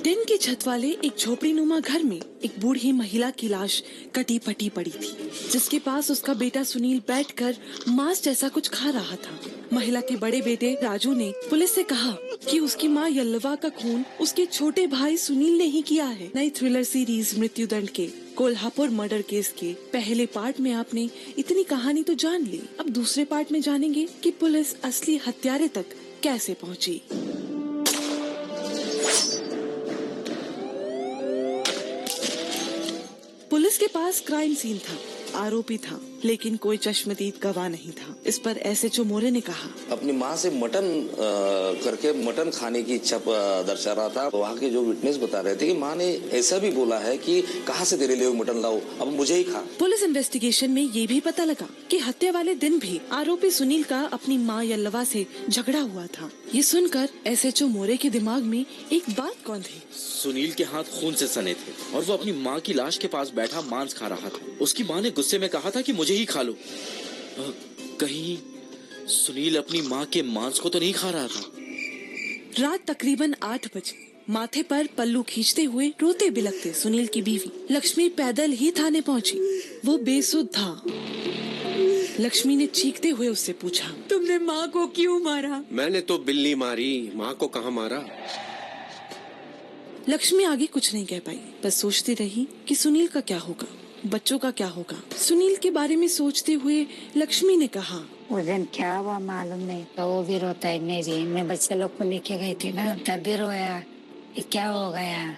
Tin की छत वाले एक झोपड़ी नुमा घर में एक बूढ़ी महिला की लाश कटी पटी पड़ी थी, जिसके पास उसका बेटा सुनील बैठकर मांस जैसा कुछ खा रहा था। महिला के बड़े बेटे राजू ने पुलिस से कहा कि उसकी मां यल्लवा का खून उसके छोटे भाई सुनील ने ही किया है। नई थ्रिलर सीरीज मृत्युदंड के कोल्हापुर मर्डर केस के पहले पार्ट में आपने इतनी कहानी तो जान ली। अब दूसरे पार्ट में जानेंगे कि पुलिस असली हत्यारे तक कैसे पहुंची। पुलिस के पास क्राइम सीन था, आरोपी था, लेकिन कोई चश्मदीद गवाह नहीं था। इस पर एसएचओ मोरे ने कहा, अपनी माँ से मटन करके मटन खाने की इच्छा दर्शा रहा था। वहाँ के जो विटनेस बता रहे थे कि माँ ने ऐसा भी बोला है कि कहाँ से तेरे लिए मटन लाओ, अब मुझे ही खा। पुलिस इन्वेस्टिगेशन में ये भी पता लगा कि हत्या वाले दिन भी आरोपी सुनील का अपनी माँ यल्लवा से झगड़ा हुआ था। ये सुनकर एसएचओ मोरे के दिमाग में एक बात कौन थी। सुनील के हाथ खून से सने थे और वो अपनी माँ की लाश के पास बैठा मांस खा रहा था। उसकी माँ ने गुस्से में कहा था कि मुझे ही खा लो। कहीं सुनील अपनी माँ के मांस को तो नहीं खा रहा था। रात तकरीबन 8 बजे माथे पर पल्लू खींचते हुए रोते बिलखते सुनील की बीवी लक्ष्मी पैदल ही थाने पहुंची। वो बेसुध था। लक्ष्मी ने चीखते हुए उससे पूछा, तुमने माँ को क्यों मारा? मैंने तो बिल्ली मारी, माँ को कहाँ मारा? लक्ष्मी आगे कुछ नहीं कह पाई, बस सोचती रही कि सुनील का क्या होगा, बच्चों का क्या होगा। सुनील के बारे में सोचते हुए लक्ष्मी ने कहा, उस दिन क्या हुआ मालूम नहीं, तो वो भी रोता है। मैं बच्चे लोग को लेके गई थी ना, तब भी रोया। ये क्या हो गया?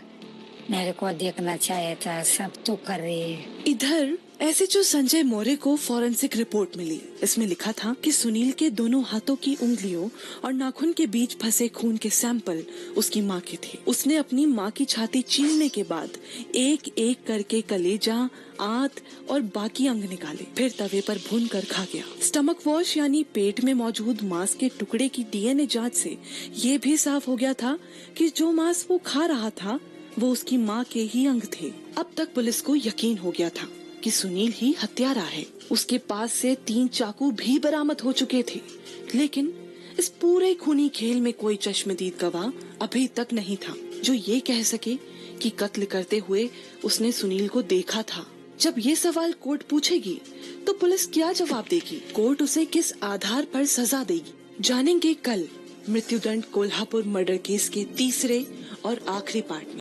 मेरे को देखना चाहिए था, सब तू कर रही है। इधर एसएचओ संजय मोरे को फॉरेंसिक रिपोर्ट मिली। इसमें लिखा था कि सुनील के दोनों हाथों की उंगलियों और नाखून के बीच फंसे खून के सैंपल उसकी माँ के थे। उसने अपनी माँ की छाती छीलने के बाद एक एक करके कलेजा, आंत और बाकी अंग निकाले, फिर तवे पर भून कर खा गया। स्टमक वॉश यानी पेट में मौजूद मांस के टुकड़े की डीएनए जांच से ये भी साफ हो गया था कि जो मांस वो खा रहा था वो उसकी माँ के ही अंग थे। अब तक पुलिस को यकीन हो गया था कि सुनील ही हत्यारा है। उसके पास से 3 चाकू भी बरामद हो चुके थे, लेकिन इस पूरे खूनी खेल में कोई चश्मदीद गवाह अभी तक नहीं था जो ये कह सके कि कत्ल करते हुए उसने सुनील को देखा था। जब ये सवाल कोर्ट पूछेगी तो पुलिस क्या जवाब देगी? कोर्ट उसे किस आधार पर सजा देगी? जानेंगे कल मृत्युदंड कोल्हापुर मर्डर केस के तीसरे और आखिरी पार्ट में।